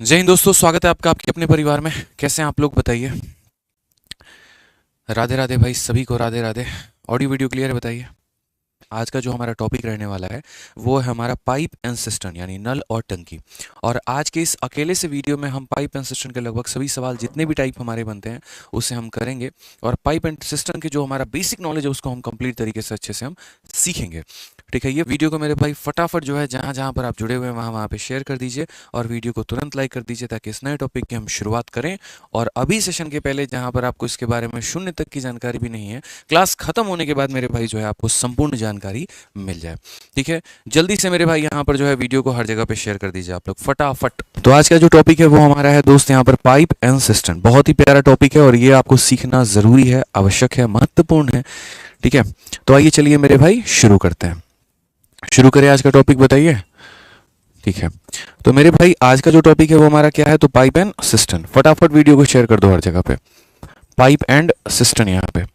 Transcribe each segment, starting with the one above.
जय हिंद दोस्तों, स्वागत है आपका आपके अपने परिवार में। कैसे हैं आप लोग, बताइए। राधे राधे भाई, सभी को Radhe Radhe. Audio video clear है, बताइए। आज का जो हमारा टॉपिक रहने वाला है वो है हमारा पाइप एंड सिस्टम, यानी नल और टंकी। और आज के इस अकेले से वीडियो में हम पाइप एंड सिस्टम के लगभग सभी सवाल जितने भी टाइप हमारे बनते हैं उसे हम करेंगे। और पाइप एंड सिस्टम के जो हमारा बेसिक नॉलेज है उसको हम कंप्लीट तरीके से अच्छे से हम सीखेंगे। ठीक है, ये वीडियो को मेरे भाई फटाफट जो है जहाँ जहाँ पर आप जुड़े हुए हैं वहाँ वहाँ पे शेयर कर दीजिए और वीडियो को तुरंत लाइक कर दीजिए ताकि इस नए टॉपिक की हम शुरुआत करें। और अभी सेशन के पहले जहाँ पर आपको इसके बारे में शून्य तक की जानकारी भी नहीं है, क्लास खत्म होने के बाद मेरे भाई जो है आपको संपूर्ण जानकारी मिल जाए। ठीक है, जल्दी से मेरे भाई यहाँ पर जो है वीडियो को हर जगह पे शेयर कर दीजिए आप लोग फटाफट। तो आज का जो टॉपिक है वो हमारा है दोस्त यहाँ पर पाइप एंड सिस्टम। बहुत ही प्यारा टॉपिक है और ये आपको सीखना जरूरी है, आवश्यक है, महत्वपूर्ण है। ठीक है, तो आइए चलिए मेरे भाई शुरू करते हैं। शुरू करें आज का टॉपिक, बताइए। ठीक है, तो मेरे भाई आज का जो टॉपिक है वो हमारा क्या है, तो पाइप एंड सिस्टम। फटाफट वीडियो को शेयर कर दो हर जगह पे। पाइप एंड सिस्टम यहाँ पे।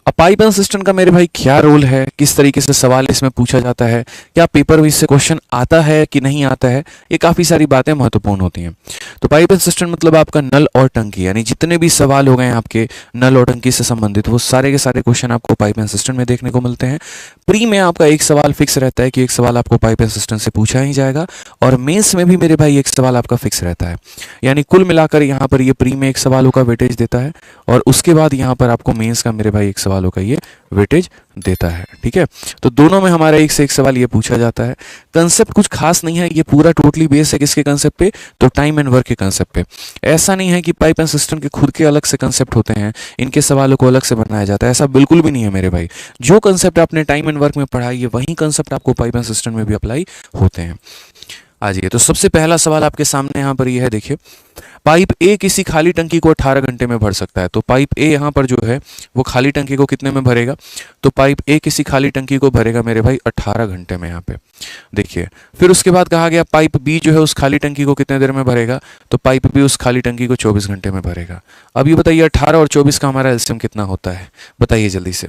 अब पाइप एंड सिस्टम का मेरे भाई क्या रोल है, किस तरीके से सवाल इसमें पूछा जाता है, क्या पेपर में इससे क्वेश्चन आता है कि नहीं आता है, ये काफ़ी सारी बातें महत्वपूर्ण होती हैं। तो पाइप एंड सिस्टम मतलब आपका नल और टंकी, यानी जितने भी सवाल हो गए आपके नल और टंकी से संबंधित वो सारे के सारे क्वेश्चन आपको पाइप एंड सिस्टम में देखने को मिलते हैं। प्री में आपका एक सवाल फिक्स रहता है कि एक सवाल आपको पाइप एंड सिस्टम से पूछा ही जाएगा, और मेंस में भी मेरे भाई एक सवाल आपका फिक्स रहता है। यानी कुल मिलाकर यहाँ पर ये प्री में एक सवालों का वेटेज देता है और उसके बाद यहाँ पर आपको मेंस का मेरे भाई एक सवालों का ये वेटेज देता है। ठीक है, तो दोनों में हमारा एक से एक सवाल ये पूछा जाता है। कंसेप्ट कुछ खास नहीं है, ये पूरा टोटली बेस है किसके कंसेप्ट पे, तो टाइम एंड वर्क के कंसेप्ट पे। ऐसा नहीं है कि पाइप एंड सिस्टम के खुद के अलग से कंसेप्ट होते हैं, इनके सवालों को अलग से बनाया जाता है, ऐसा बिल्कुल भी नहीं है मेरे भाई। जो कंसेप्ट आपने टाइम एंड वर्क में पढ़ा है वही कंसेप्ट आपको पाइप एंड सिस्टम में भी अप्लाई होते हैं। आ जाइए, तो सबसे पहला सवाल आपके सामने यहाँ पर ये है, देखिए। पाइप ए किसी खाली टंकी को 18 घंटे में भर सकता है। तो पाइप ए यहाँ पर जो है वो खाली टंकी को कितने में भरेगा, तो पाइप ए किसी खाली टंकी को भरेगा मेरे भाई 18 घंटे में। यहाँ पे देखिए, फिर उसके बाद कहा गया पाइप बी जो है उस खाली टंकी को कितने देर में भरेगा, तो पाइप बी उस खाली टंकी को 24 घंटे में भरेगा। अब ये बताइए 18 और 24 का हमारा एलसीएम कितना होता है, बताइए जल्दी से।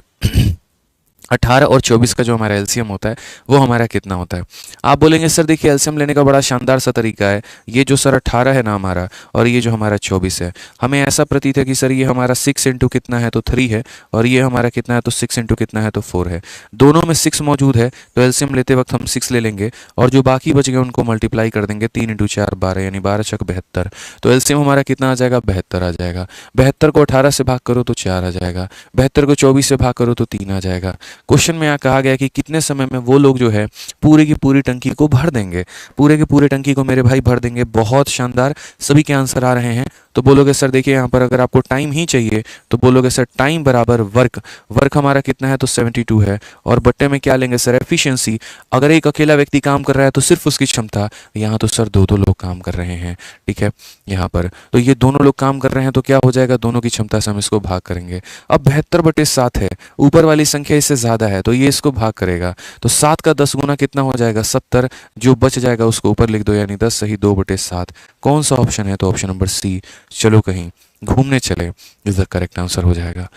18 और 24 का जो हमारा एलसीएम होता है वो हमारा कितना होता है। आप बोलेंगे सर देखिए एलसीएम लेने का बड़ा शानदार सा तरीका है, ये जो सर 18 है ना हमारा और ये जो हमारा 24 है, हमें ऐसा प्रतीत है कि सर ये हमारा 6 इंटू कितना है तो 3 है, और ये हमारा कितना है तो 6 इंटू कितना है तो 4 है। दोनों में 6 मौजूद है, तो एलसीएम लेते वक्त हम 6 ले लेंगे और जो बाकी बच गए उनको मल्टीप्लाई कर देंगे। 3 इंटू 4 12, यानी 12 छक 72। तो एलसीएम हमारा कितना आ जाएगा, 72 आ जाएगा। 72 को 18 से भाग करो तो 4 आ जाएगा, 72 को 24 से भाग करो तो 3 आ जाएगा। क्वेश्चन में यहाँ कहा गया कि कितने समय में वो लोग जो है पूरी की पूरी टंकी को भर देंगे, पूरे की पूरे टंकी को मेरे भाई भर देंगे। बहुत शानदार, सभी के आंसर आ रहे हैं। तो बोलोगे सर देखिए यहाँ पर अगर आपको टाइम ही चाहिए तो बोलोगे सर टाइम बराबर वर्क। वर्क हमारा कितना है तो 72 है, और बट्टे में क्या लेंगे सर, एफिशिएंसी। अगर एक अकेला व्यक्ति काम कर रहा है तो सिर्फ उसकी क्षमता, यहाँ तो सर दो दो लोग काम कर रहे हैं। ठीक है, यहाँ पर तो ये दोनों लोग काम कर रहे हैं तो क्या हो जाएगा, दोनों की क्षमता से हम इसको भाग करेंगे। अब 72/7 है, ऊपर वाली संख्या इससे ज्यादा है तो ये इसको भाग करेगा, तो 7 का 10 गुना कितना हो जाएगा, 70। जो बच जाएगा उसको ऊपर लिख दो, यानी 10 सही 2/7। कौन सा ऑप्शन है, तो ऑप्शन नंबर सी, चलो कहीं घूमने चले, इज द करेक्ट आंसर हो जाएगा।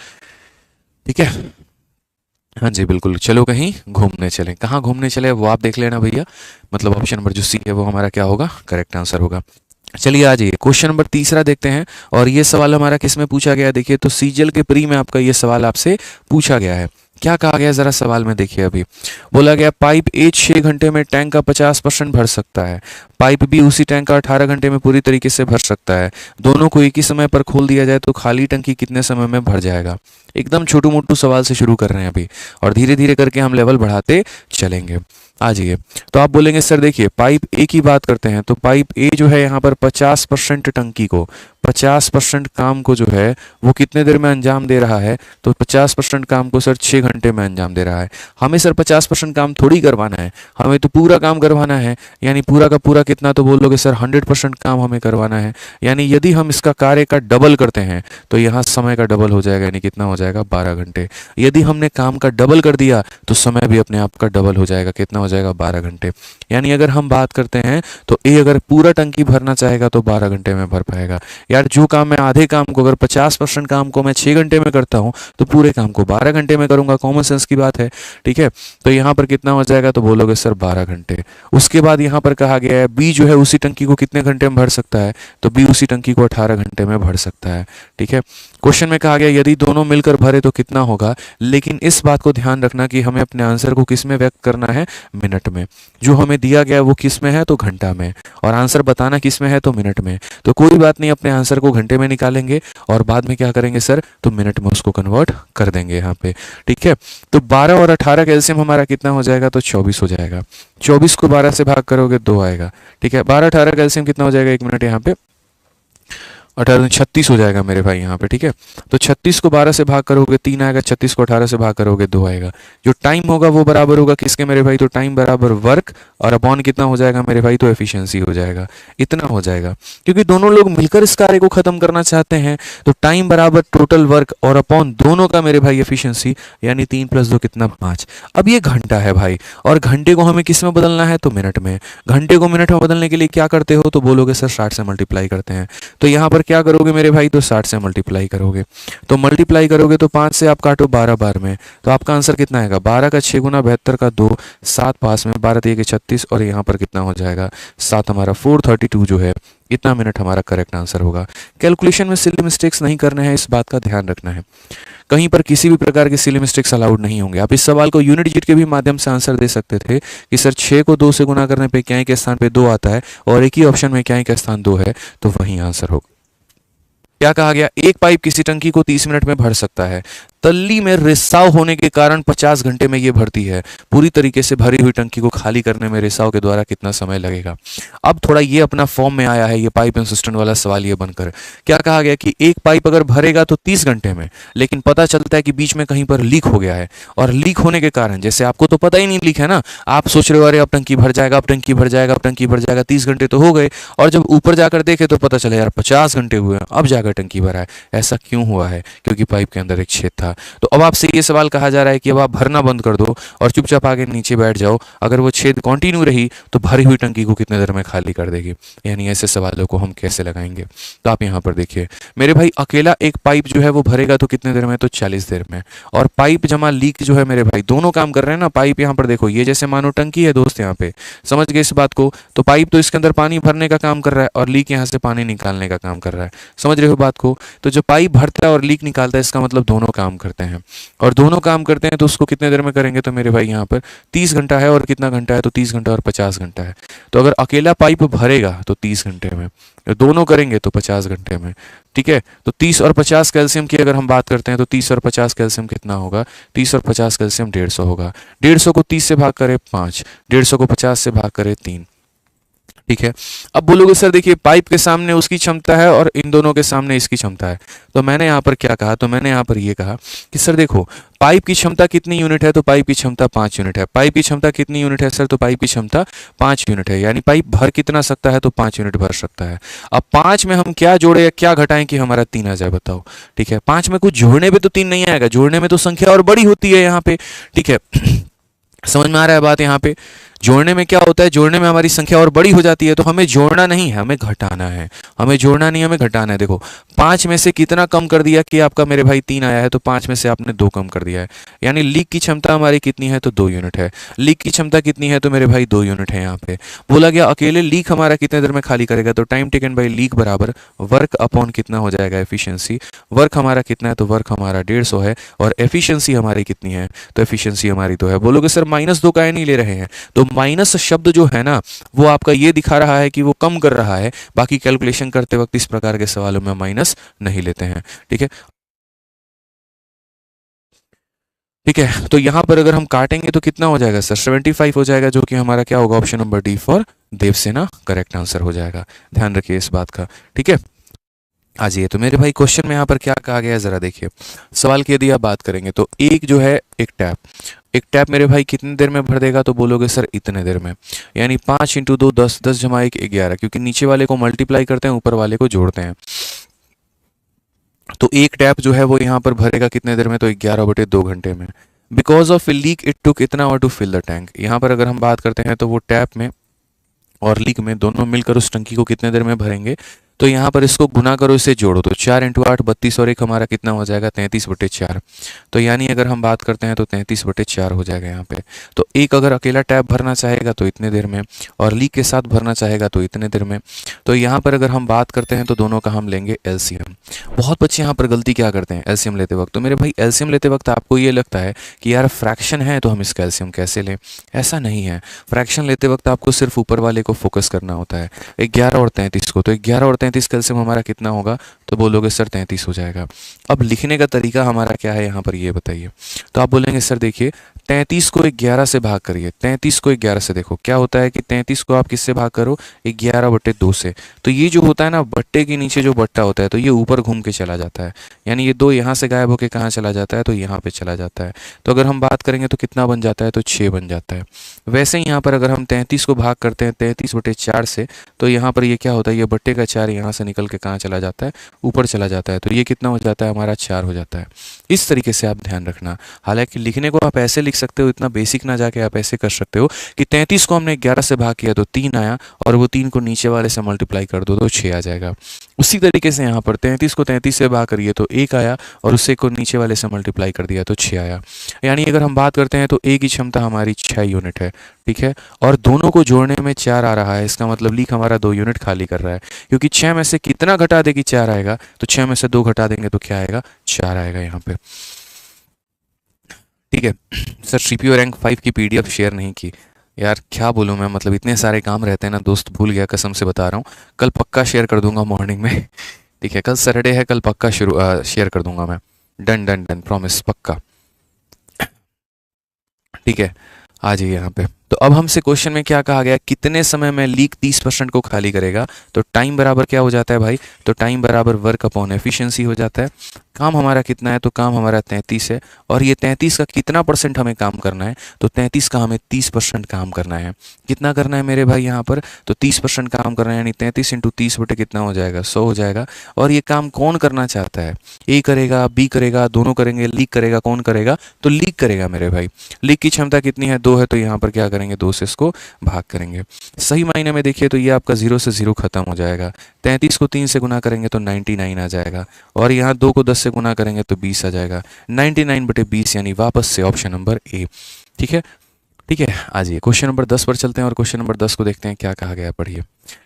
ठीक है, हाँ जी बिल्कुल, चलो कहीं घूमने चले। कहाँ घूमने चले वो आप देख लेना भैया, मतलब ऑप्शन नंबर जो सी है वो हमारा क्या होगा, करेक्ट आंसर होगा। चलिए आ जाइए क्वेश्चन नंबर तीसरा देखते हैं, और ये सवाल हमारा किस में पूछा गया है, देखिए। तो सीजीएल के प्री में आपका ये सवाल आपसे पूछा गया है। क्या कहा गया जरा सवाल में देखिए। अभी बोला गया पाइप ए 6 घंटे में टैंक का 50% भर सकता है, पाइप बी उसी टैंक का 18 घंटे में पूरी तरीके से भर सकता है। दोनों को एक ही समय पर खोल दिया जाए तो खाली टंकी कितने समय में भर जाएगा। एकदम छोटू मोटू सवाल से शुरू कर रहे हैं अभी, और धीरे धीरे करके हम लेवल बढ़ाते चलेंगे। आ जाइए, तो आप बोलेंगे सर देखिए पाइप ए की बात करते हैं, तो पाइप ए जो है यहाँ पर 50% टंकी को, 50% काम को जो है वो कितने देर में अंजाम दे रहा है, तो 50% काम को सर 6 घंटे में अंजाम दे रहा है। हमें सर 50% काम थोड़ी करवाना है, हमें तो पूरा काम करवाना है, यानी पूरा का पूरा कितना, तो बोलोगे सर 100% काम हमें करवाना है। यानी यदि हम इसका कार्य का डबल करते हैं तो यहाँ समय का डबल हो जाएगा, यानी कितना हो जाएगा, 12 घंटे। यदि हमने काम का डबल कर दिया तो समय भी अपने आप का डबल हो जाएगा, कितना हो जाएगा 12 घंटे। यानी अगर हम बात करते हैं तो ए अगर पूरा टंकी भरना चाहेगा तो 12 घंटे में भर पाएगा। यार जो काम मैं आधे काम को, अगर 50% काम को मैं 6 घंटे में करता हूँ तो पूरे काम को 12 घंटे में करूँगा। कॉमन सेंस की बात है, ठीक है। तो यहाँ पर कितना हो जाएगा, तो बोलोगे सर 12 घंटे। उसके बाद यहाँ पर कहा गया है बी जो है उसी टंकी को कितने घंटे में भर सकता है, तो बी उसी टंकी को 18 घंटे में भर सकता है, ठीक है। क्वेश्चन में कहा गया यदि दोनों मिलकर भरे तो कितना होगा, लेकिन इस बात को ध्यान रखना कि हमें अपने आंसर को किस में व्यक्त करना है, मिनट में। जो हमें दिया गया है वो किस में है, तो घंटा में, और आंसर बताना किस में है, तो मिनट में। तो कोई बात नहीं, अपने आंसर को घंटे में निकालेंगे और बाद में क्या करेंगे सर, तो मिनट में उसको कन्वर्ट कर देंगे यहाँ पे, ठीक है। तो 12 और 18 का एलसीएम हमारा कितना हो जाएगा, तो 24 हो जाएगा। 24 को 12 से भाग करोगे 2 आएगा, ठीक है। 12 18 का एलसीएम कितना हो जाएगा, 1 मिनट यहाँ पे, 18 36 हो जाएगा मेरे भाई यहाँ पे, ठीक है। तो 36 को 12 से भाग करोगे 3 आएगा, 36 को 18 से भाग करोगे 2 आएगा। जो टाइम होगा वो बराबर होगा किसके मेरे भाई, तो टाइम बराबर वर्क और अपॉन कितना हो जाएगा मेरे भाई, तो एफिशिएंसी हो जाएगा, इतना हो जाएगा। क्योंकि दोनों लोग मिलकर इस कार्य को खत्म करना चाहते हैं, तो टाइम बराबर टोटल वर्क और अपॉन दोनों का मेरे भाई एफिशिएंसी, यानी 3 + 2 कितना, 5। अब ये घंटा है भाई, और घंटे को हमें किस में बदलना है, तो मिनट में। घंटे को मिनट में बदलने के लिए क्या करते हो, तो बोलोगे सर 60 से मल्टीप्लाई करते हैं। तो यहाँ पर क्या करोगे मेरे भाई, तो 60 से मल्टीप्लाई करोगे। तो मल्टीप्लाई करोगे तो 5 से आप काटो 12 बार में, तो आपका आंसर कितना आएगा, 12 का 6 गुना 72 का 2, 7 पास में, 12 3 के 36, और यहाँ पर कितना हो जाएगा 7, हमारा 432 जो है, इतना मिनट हमारा करेक्ट आंसर होगा। कैलकुलेशन में सिली मिस्टेक्स नहीं करने हैं, इस बात का ध्यान रखना है। कहीं पर किसी भी प्रकार के सिली मिस्टेक्स अलाउड नहीं होंगे। आप इस सवाल को यूनिट डिजिट के भी माध्यम से आंसर दे सकते थे कि सर 6 को 2 से गुना करने पे क्या के स्थान पे 2 आता है, और एक ही ऑप्शन में क्या का स्थान 2 है, तो वही आंसर होगा। क्या कहा गया, एक पाइप किसी टंकी को 30 मिनट में भर सकता है। तल्ली में रिसाव होने के कारण 50 घंटे में ये भरती है। पूरी तरीके से भरी हुई टंकी को खाली करने में रिसाव के द्वारा कितना समय लगेगा। अब थोड़ा ये अपना फॉर्म में आया है, ये पाइप इंसिस्टेंट वाला सवाल ये बनकर। क्या कहा गया कि एक पाइप अगर भरेगा तो 30 घंटे में, लेकिन पता चलता है कि बीच में कहीं पर लीक हो गया है, और लीक होने के कारण, जैसे आपको तो पता ही नहीं लीक है ना, आप सोच रहे हो अरे अब टंकी भर जाएगा, अब टंकी भर जाएगा, अब टंकी भर जाएगा, 30 घंटे तो हो गए, और जब ऊपर जाकर देखे तो पता चला यार 50 घंटे हुए, अब जाकर टंकी भरा है। ऐसा क्यों हुआ है, क्योंकि पाइप के अंदर एक छेद था। तो अब आपसे ये सवाल कहा जा रहा है कि अब आप भरना बंद कर दो और चुपचाप आगे नीचे बैठ जाओ। अगर वो छेद कंटिन्यू रही तो भरी हुई टंकी को कितने देर में खाली कर देगी। यानी ऐसे सवालों को हम कैसे लगाएंगे, तो आप यहाँ पर देखिए मेरे भाई, अकेला एक पाइप जो है वो भरेगा तो कितने देर में, तो 40 देर में। और पाइप जमा लीक जो है मेरे भाई, दोनों काम कर रहे हैं ना। पाइप यहाँ पर देखो, ये जैसे मानो टंकी है दोस्त, यहाँ पे समझ गए इस बात को। तो पाइप तो इसके अंदर पानी भरने का काम कर रहा है, और लीक यहाँ से पानी निकालने का काम कर रहा है। समझ रहे हो बात को। तो जो पाइप भरता है और लीक निकालता है, इसका मतलब दोनों काम करते हैं, और दोनों काम करते हैं तो उसको कितने देर में करेंगे, तो मेरे भाई यहाँ पर 30 घंटा है, और कितना घंटा है, तो 30 घंटा और 50 घंटा है। तो अगर अकेला पाइप भरेगा तो 30 घंटे में, दोनों करेंगे तो 50 घंटे में, ठीक है। तो 30 और 50 कैल्शियम की अगर हम बात करते हैं तो 30 और 50 कैल्शियम कितना होगा, 30 और 50 कैल्शियम 150 होगा। 150 को 30 से भाग करे 5, 150 को 50 से भाग करे 3, ठीक है। अब बोलोगे सर देखिए पाइप के सामने उसकी क्षमता है और इन दोनों के सामने इसकी क्षमता है। तो मैंने यहाँ पर क्या कहा, तो मैंने यहाँ पर ये कहा कि सर देखो पाइप की क्षमता कितनी यूनिट है, तो पाइप की क्षमता 5 यूनिट है। पाइप की क्षमता कितनी यूनिट है सर, तो पाइप की क्षमता 5 यूनिट है। यानी पाइप भर कितना सकता है, तो 5 यूनिट भर सकता है। अब 5 में हम क्या जोड़े या क्या घटाएं कि हमारा 3 आ जाए, बताओ। ठीक है, 5 में कुछ जोड़ने पे तो 3 नहीं आएगा, जोड़ने में तो संख्या और बड़ी होती है यहाँ पे, ठीक है। समझ में आ रहा है बात। यहाँ पे जोड़ने में क्या होता है, जोड़ने में हमारी संख्या और बड़ी हो जाती है, तो हमें जोड़ना नहीं है, हमें घटाना है। हमें जोड़ना नहीं, हमें घटाना है। देखो 5 में से कितना कम कर दिया कि आपका मेरे भाई 3 आया है, तो 5 में से आपने 2 कम कर दिया है। यानी लीक की क्षमता हमारी कितनी है, तो 2 यूनिट है। लीक की क्षमता कितनी है, तो मेरे भाई 2 यूनिट है। यहाँ पे बोला गया अकेले लीक हमारा कितने देर में खाली करेगा, तो टाइम टेकन बाई लीक बराबर वर्क अपॉन कितना हो जाएगा, एफिशिएंसी। वर्क हमारा कितना है, तो वर्क हमारा 150 है, और एफिशिएंसी हमारी कितनी है, तो एफिशिएंसी हमारी 2 है। बोलोगे सर -2 का नहीं ले रहे हैं, तो माइनस शब्द जो है ना वो आपका ये दिखा रहा है कि वो कम कर रहा है। बाकी कैलकुलेशन करते वक्त इस प्रकार के सवालों में माइनस नहीं लेते हैं, ठीक है। ठीक है, तो यहां पर अगर हम काटेंगे तो कितना हो जाएगा सर, 75 हो जाएगा, जो कि हमारा क्या होगा, option number D for Devsena correct answer हो जाएगा। ध्यान रखिए इस बात का, ठीक है। आ जाइए, तो मेरे भाई क्वेश्चन में यहाँ पर क्या कहा गया है जरा देखिए। सवाल की यदि आप बात करेंगे तो एक जो है एक टैप मेरे भाई कितनी देर में भर देगा, तो बोलोगे सर इतने देर में। यानी 5 × 2 10, 10 जमा 1 11, क्योंकि नीचे वाले को मल्टीप्लाई करते हैं, ऊपर वाले को जोड़ते हैं। तो एक टैप जो है वो यहाँ पर भरेगा कितने देर में, तो 11/2 घंटे में। Because of A leak it took इतना और टू फिल द टैंक। यहाँ पर अगर हम बात करते हैं तो वो टैप में और लीक में दोनों मिलकर उस टंकी को कितने देर में भरेंगे, तो यहाँ पर इसको गुना करो, इसे जोड़ो, तो 4 × 8 32 और एक हमारा कितना हो जाएगा 33/4। तो यानी अगर हम बात करते हैं तो 33/4 हो जाएगा यहाँ पे। तो एक अगर अकेला टैप भरना चाहेगा तो इतने देर में, और लीक के साथ भरना चाहेगा तो इतने देर में। तो यहाँ पर अगर हम बात करते हैं तो दोनों का हम लेंगे एलसीएम। बहुत बच्चे यहाँ पर गलती क्या करते हैं एलसीएम लेते वक्त, तो मेरे भाई एलसीएम लेते वक्त आपको ये लगता है कि यार फ्रैक्शन है तो हम इसका एलसीएम कैसे लें। ऐसा नहीं है। फ्रैक्शन लेते वक्त आपको सिर्फ ऊपर वाले को फोकस करना होता है, 11 और 33 को। तो 11 और 33 का एलसीएम हमारा कितना होगा, तो बोलोगे सर 33 हो जाएगा। अब लिखने का तरीका हमारा क्या है यहाँ पर ये बताइए। तो आप बोलेंगे सर देखिए 33 को 11 से भाग करिए, 33 को 11 से, देखो क्या होता है कि 33 को आप किससे भाग करो 11/2 से। तो ये जो होता है ना बट्टे के नीचे जो बट्टा होता है तो ये ऊपर घूम के चला जाता है, यानी ये 2 यहाँ से गायब होके कहाँ चला जाता है, तो यहाँ पे चला जाता है। तो अगर हम बात करेंगे तो कितना बन जाता है, तो 6 बन जाता है। वैसे ही यहाँ पर अगर हम 33 को भाग करते हैं 33/4 से, तो यहाँ पर ये क्या होता है, ये बट्टे का 4 यहाँ से निकल के कहाँ चला जाता है, ऊपर चला जाता है। तो ये कितना हो जाता है हमारा 4 हो जाता है। इस तरीके से आप ध्यान रखना। हालांकि लिखने को आप ऐसे लिख सकते हो, इतना बेसिक ना जाके आप ऐसे कर सकते हो कि 33 को हमने 11 से भाग किया तो 3 आया, और वो 3 को नीचे वाले से मल्टीप्लाई कर दो तो 6 आ जाएगा। उसी तरीके से यहाँ पर 33 को 33 से भाग करिए तो 1 आया, और उससे को नीचे वाले से मल्टीप्लाई कर दिया तो 6 आया। यानी अगर हम बात करते हैं तो ए की क्षमता हमारी 6 यूनिट है, ठीक है, और दोनों को जोड़ने में 4 आ रहा है। इसका मतलब लीक हमारा 2 यूनिट खाली कर रहा है, क्योंकि 6 में से कितना घटा दे कि 4 आएगा, तो 6 में से 2 घटा देंगे तो क्या आएगा, 4 आएगा यहाँ पे, ठीक है। सर सीपीयू रैंक 5 की पीडीएफ शेयर नहीं की, यार क्या बोलूँ मैं, मतलब इतने सारे काम रहते हैं ना दोस्त, भूल गया, कसम से बता रहा हूँ। कल पक्का शेयर कर दूंगा मॉर्निंग में, ठीक है, कल सैटरडे है, कल पक्का शेयर कर दूंगा मैं। डन डन डन, प्रॉमिस, पक्का, ठीक है। आ जाइए यहाँ पे। तो अब हमसे क्वेश्चन में क्या कहा गया, कितने समय में लीक 30% को खाली करेगा। तो टाइम बराबर क्या हो जाता है भाई, तो टाइम बराबर वर्क अपॉन एफिशिएंसी हो जाता है। काम हमारा कितना है, तो काम हमारा 33 है, और ये 33 का कितना परसेंट हमें काम करना है, तो 33 का हमें 30% काम करना है। कितना करना है मेरे भाई यहाँ पर, तो 30% काम करना है, यानी 33 × 30 बटे कितना हो जाएगा, 100 हो जाएगा। और ये काम कौन करना चाहता है, ए करेगा, बी करेगा, दोनों करेंगे, लीक करेगा, कौन करेगा, तो लीक करेगा मेरे भाई। लीक की क्षमता कितनी है, 2 है, तो यहाँ पर क्या करेंगे, 2 से इसको भाग करेंगे। सही मायने में देखिए तो ये आपका 0 से 0 खत्म हो जाएगा। 33 को 3 से गुना करेंगे तो 99 आ जाएगा, और यहाँ 2 को 10 से गुना करेंगे तो 20 आ जाएगा। 99/20 यानी वापस से ऑप्शन नंबर ए, ठीक है, ठीक है। आ जाइए क्वेश्चन नंबर 10 पर चलते हैं, और क्वेश्चन नंबर 10 को देखते हैं क्या कहा गया, पढ़िए।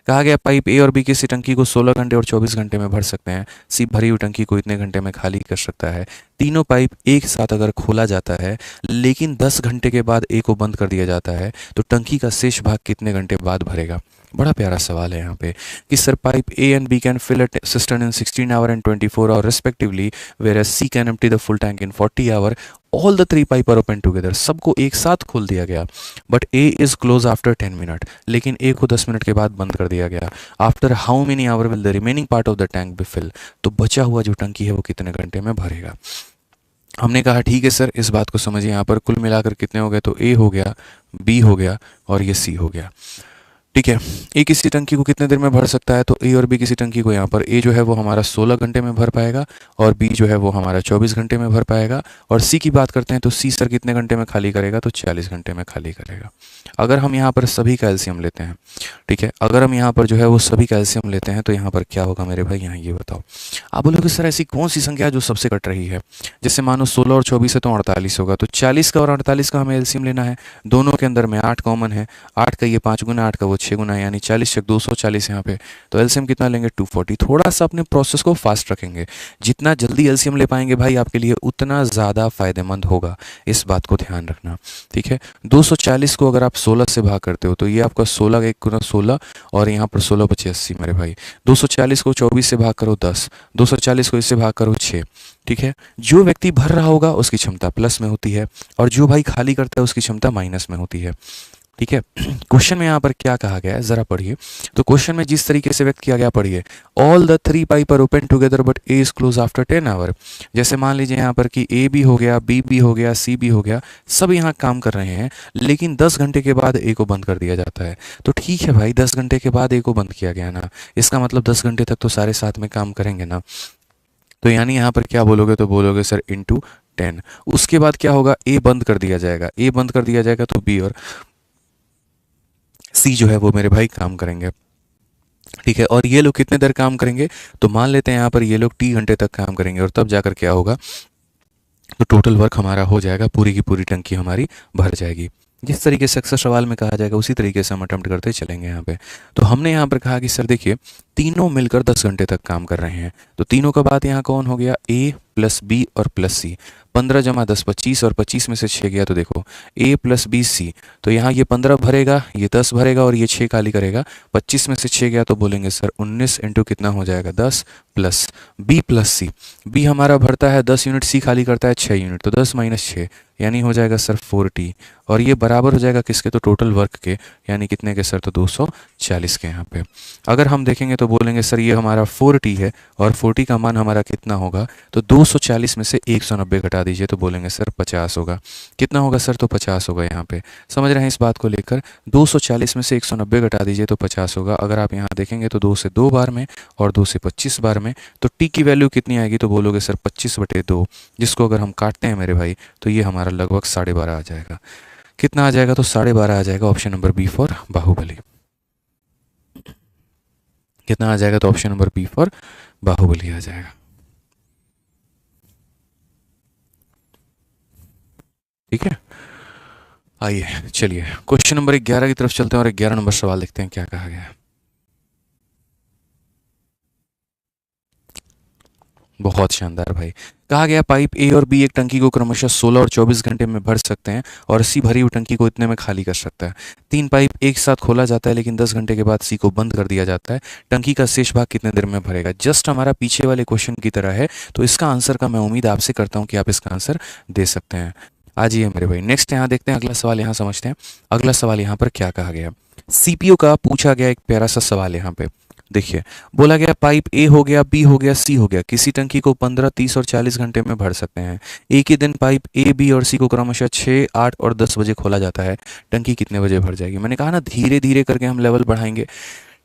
कहा गया पाइप ए और बी किसी टंकी को 16 घंटे और 24 घंटे में भर सकते हैं। सी भरी हुई टंकी को इतने घंटे में खाली कर सकता है। तीनों पाइप एक साथ अगर खोला जाता है लेकिन 10 घंटे के बाद ए को बंद कर दिया जाता है, तो टंकी का शेष भाग कितने घंटे बाद भरेगा। बड़ा प्यारा सवाल है यहाँ पे कि sir pipe A and B can fill a cistern in 16 hour and 24 hour respectively, where as C can empty the full tank in 40 hour. All the 3 pipe are open together. सबको एक साथ खोल दिया गया, but A is close after 10 minute, लेकिन A को 10 minute के बाद बंद कर दिया गया। After how many hour will the remaining part of the tank be fill. तो बचा हुआ जो टंकी है वो कितने घंटे में भरेगा। हमने कहा ठीक है सर, इस बात को समझिए, यहाँ पर कुल मिलाकर कितने हो गए, तो ए हो गया, बी हो गया, और ये सी हो गया, ठीक है। ए किसी टंकी को कितने देर में भर सकता है, तो ए और बी किसी टंकी को, यहाँ पर ए जो है वो हमारा 16 घंटे में भर पाएगा, और बी जो है वो हमारा 24 घंटे में भर पाएगा। और सी की बात करते हैं तो सी सर कितने घंटे में खाली करेगा, तो 40 घंटे में खाली करेगा। अगर हम यहाँ पर सभी कैल्शियम लेते हैं, ठीक है, अगर हम यहाँ पर जो है वो सभी कैल्शियम लेते हैं तो यहाँ पर क्या होगा मेरे भाई, यहाँ ये बताओ। आप बोलोगे सर ऐसी कौन सी संख्या जो सबसे कट रही है, जैसे मानो 16 और 24 है तो 48 होगा, तो 40 का और 48 का हमें एलसीएम लेना है। दोनों के अंदर में 8 कॉमन है, 8 का ये 5 गुना, 8 का वो 6 गुना, यानी 40 × 240 यहाँ पे। तो एलसीएम कितना लेंगे, 240। थोड़ा सा अपने प्रोसेस को फास्ट रखेंगे, जितना जल्दी एलसीएम ले पाएंगे भाई आपके लिए उतना ज़्यादा फायदेमंद होगा, इस बात को ध्यान रखना, ठीक है। 240 को अगर आप 16 से भाग करते हो तो ये आपका 16 का 1 गुना 16, और यहाँ पर 16 × 25 80 मेरे भाई। 240 को 24 से भाग करो 10, 240 को इससे भाग करो 6, ठीक है। जो व्यक्ति भर रहा होगा उसकी क्षमता प्लस में होती है, और जो भाई खाली करता है उसकी क्षमता माइनस में होती है, ठीक है। क्वेश्चन में यहाँ पर क्या कहा गया है जरा पढ़िए। तो क्वेश्चन में जिस तरीके से व्यक्त किया गया पढ़िए, all the 3 pipe are open together but A is close after 10 hour. जैसे मान लीजिए यहाँ पर कि ए भी हो गया, बी भी हो गया, सी भी हो गया, सब यहाँ काम कर रहे हैं, लेकिन 10 घंटे के बाद ए को बंद कर दिया जाता है। तो ठीक है भाई, 10 घंटे के बाद ए को बंद किया गया ना, इसका मतलब 10 घंटे तक तो सारे साथ में काम करेंगे ना। तो यानी यहाँ पर क्या बोलोगे, तो बोलोगे सर इंटू 10। उसके बाद क्या होगा, ए बंद कर दिया जाएगा, ए बंद कर दिया जाएगा तो बी और सी जो है वो मेरे भाई काम करेंगे। ठीक है, और ये लोग कितने देर काम करेंगे, तो मान लेते हैं यहाँ पर ये लोग टी घंटे तक काम करेंगे, और तब जाकर क्या होगा, तो टोटल वर्क हमारा हो जाएगा, पूरी की पूरी टंकी हमारी भर जाएगी। जिस तरीके से अक्सर सवाल में कहा जाएगा उसी तरीके से हम अटेम्प्ट करते चलेंगे यहाँ पे। तो हमने यहाँ पर कहा कि सर देखिए तीनों मिलकर 10 घंटे तक काम कर रहे हैं, तो तीनों का बात यहाँ कौन हो गया, ए प्लस बी और प्लस सी। 15 जमा 10 25, और 25 में से 6 गया तो देखो ए प्लस बी सी, तो यहाँ ये 15 भरेगा, ये 10 भरेगा और ये 6 खाली करेगा। 25 में से 6 गया तो बोलेंगे सर 19 इंटू कितना हो जाएगा 10 प्लस बी प्लस सी। बी हमारा भरता है 10 यूनिट, सी खाली करता है 6 यूनिट, तो 10 माइनस 6 यानी हो जाएगा सर 40, और ये बराबर हो जाएगा किसके, तो टोटल वर्क के, यानी कितने के सर, तो 240 के। यहाँ पे अगर हम देखेंगे तो बोलेंगे सर ये हमारा 40 है, और 40 का मान हमारा कितना होगा, तो 240 में से 190 घटा दीजिए तो बोलेंगे सर 50 होगा। कितना होगा सर, तो 50 होगा। यहाँ पे समझ रहे हैं इस बात को लेकर, 240 में से 190 घटा दीजिए तो 50 होगा। अगर आप यहाँ देखेंगे तो 2 से 2 बार में और 2 से 25 बार में, तो टी की वैल्यू कितनी आएगी, तो बोलोगे सर 25/2, जिसको अगर हम काटते हैं मेरे भाई तो ये हमारा लगभग 12.5 आ जाएगा। कितना आ जाएगा, तो 12.5 आ जाएगा। Option number B for Baahubali. कितना आ जाएगा, तो option number B for Baahubali आ जाएगा। ठीक है, आइए चलिए क्वेश्चन नंबर 11 की तरफ चलते हैं और 11 नंबर सवाल देखते हैं क्या कहा गया है। बहुत शानदार भाई। कहा गया पाइप ए और बी एक टंकी को क्रमशः 16 और 24 घंटे में भर सकते हैं, और सी भरी हुई टंकी को इतने में खाली कर सकता है। 3 पाइप एक साथ खोला जाता है, लेकिन 10 घंटे के बाद सी को बंद कर दिया जाता है। टंकी का शेष भाग कितने देर में भरेगा। जस्ट हमारा पीछे वाले क्वेश्चन की तरह है, तो इसका आंसर का मैं उम्मीद आपसे करता हूँ कि आप इसका आंसर दे सकते हैं। आ जाइए मेरे भाई, नेक्स्ट यहाँ देखते हैं, अगला सवाल यहाँ समझते हैं। अगला सवाल यहाँ पर क्या कहा गया, सीपीयू का पूछा गया एक प्यारा सा सवाल यहाँ पे। देखिए बोला गया पाइप ए हो गया, बी हो गया, सी हो गया, किसी टंकी को 15, 30 और 40 घंटे में भर सकते हैं। एक ही दिन पाइप ए, बी और सी को क्रमशः 6, 8 और 10 बजे खोला जाता है। टंकी कितने बजे भर जाएगी। मैंने कहा ना धीरे धीरे करके हम लेवल बढ़ाएंगे,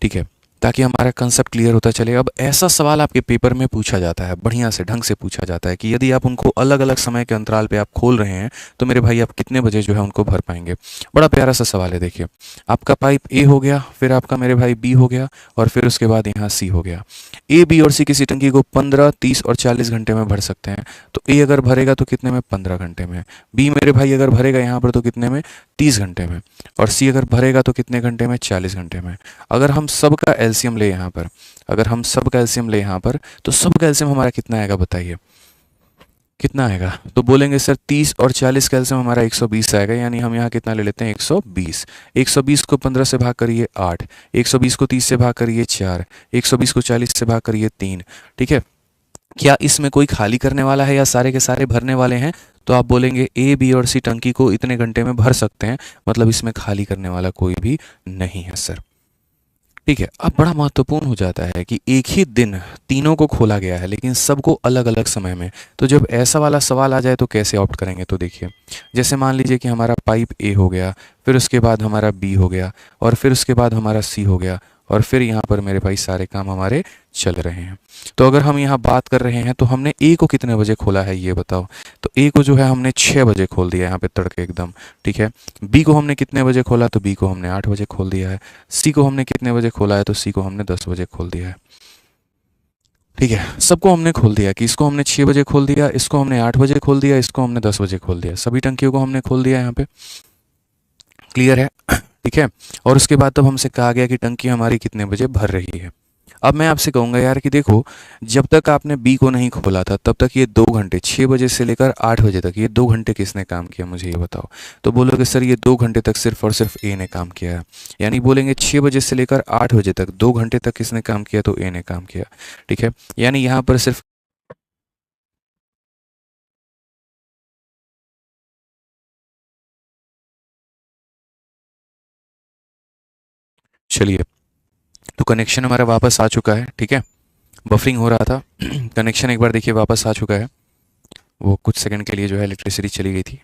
ठीक है, ताकि हमारा कंसेप्ट क्लियर होता चले। अब ऐसा सवाल आपके पेपर में पूछा जाता है, बढ़िया से ढंग से पूछा जाता है कि यदि आप उनको अलग अलग समय के अंतराल पे आप खोल रहे हैं तो मेरे भाई आप कितने बजे जो है उनको भर पाएंगे। बड़ा प्यारा सा सवाल है। देखिए आपका पाइप ए हो गया, फिर आपका मेरे भाई बी हो गया, और फिर उसके बाद यहाँ सी हो गया। ए, बी और सी किसी टंकी को 15, 30 और 40 घंटे में भर सकते हैं। तो ए अगर भरेगा तो कितने में, 15 घंटे में। बी मेरे भाई अगर भरेगा यहाँ पर तो कितने में, 30 घंटे में। और सी अगर भरेगा तो कितने घंटे में, 40 घंटे में। अगर हम सबका एलसीएम ले यहाँ पर, अगर हम सब का एलसीएम ले यहाँ पर, तो सब का एलसीएम हमारा कितना आएगा बताइए, कितना आएगा। तो बोलेंगे सर 30 और 40 का एलसीएम हमारा 120 आएगा, यानी हम यहाँ कितना ले लेते हैं, 120। 120 को 15 से भाग करिए 8, 120 को 30 से भाग करिए 4, 120 को 40 से भाग करिए 3। ठीक है, क्या इसमें कोई खाली करने वाला है या सारे के सारे भरने वाले हैं। तो आप बोलेंगे ए, बी और सी टंकी को इतने घंटे में भर सकते हैं, मतलब इसमें खाली करने वाला कोई भी नहीं है सर। ठीक है, अब बड़ा महत्वपूर्ण हो जाता है कि एक ही दिन तीनों को खोला गया है लेकिन सबको अलग अलग समय में। तो जब ऐसा वाला सवाल आ जाए तो कैसे ऑप्ट करेंगे, तो देखिए जैसे मान लीजिए कि हमारा पाइप ए हो गया, फिर उसके बाद हमारा बी हो गया, और फिर उसके बाद हमारा सी हो गया, और फिर यहाँ पर मेरे भाई सारे काम हमारे चल रहे हैं। तो अगर हम यहाँ बात कर रहे हैं तो हमने ए को कितने बजे खोला है ये बताओ। तो ए को जो है हमने 6 बजे खोल दिया यहाँ पे तड़के एकदम। ठीक है, बी को हमने कितने बजे खोला, तो बी को हमने 8 बजे खोल दिया है। सी को हमने कितने बजे खोला है, तो सी को हमने 10 बजे खोल दिया है। ठीक है, सबको हमने खोल दिया कि इसको हमने 6 बजे खोल दिया, इसको हमने 8 बजे खोल दिया, इसको हमने 10 बजे खोल दिया। सभी टंकियों को हमने खोल दिया यहाँ पे। क्लियर है। ठीक है, और उसके बाद तब हमसे कहा गया कि टंकी हमारी कितने बजे भर रही है। अब मैं आपसे कहूँगा यार कि देखो जब तक आपने बी को नहीं खोला था तब तक ये 2 घंटे 6 बजे से लेकर 8 बजे तक ये 2 घंटे किसने काम किया, मुझे ये बताओ। तो बोलोगे सर ये 2 घंटे तक सिर्फ और सिर्फ ए ने काम किया है। यानी बोलेंगे 6 बजे से लेकर 8 बजे तक 2 घंटे तक किसने काम किया, तो ए ने काम किया। ठीक है, यानी यहाँ पर सिर्फ चलिए, तो कनेक्शन हमारा वापस आ चुका है। ठीक है, बफरिंग हो रहा था कनेक्शन एक बार देखिए वापस आ चुका है। वो कुछ सेकंड के लिए जो है इलेक्ट्रिसिटी चली गई थी।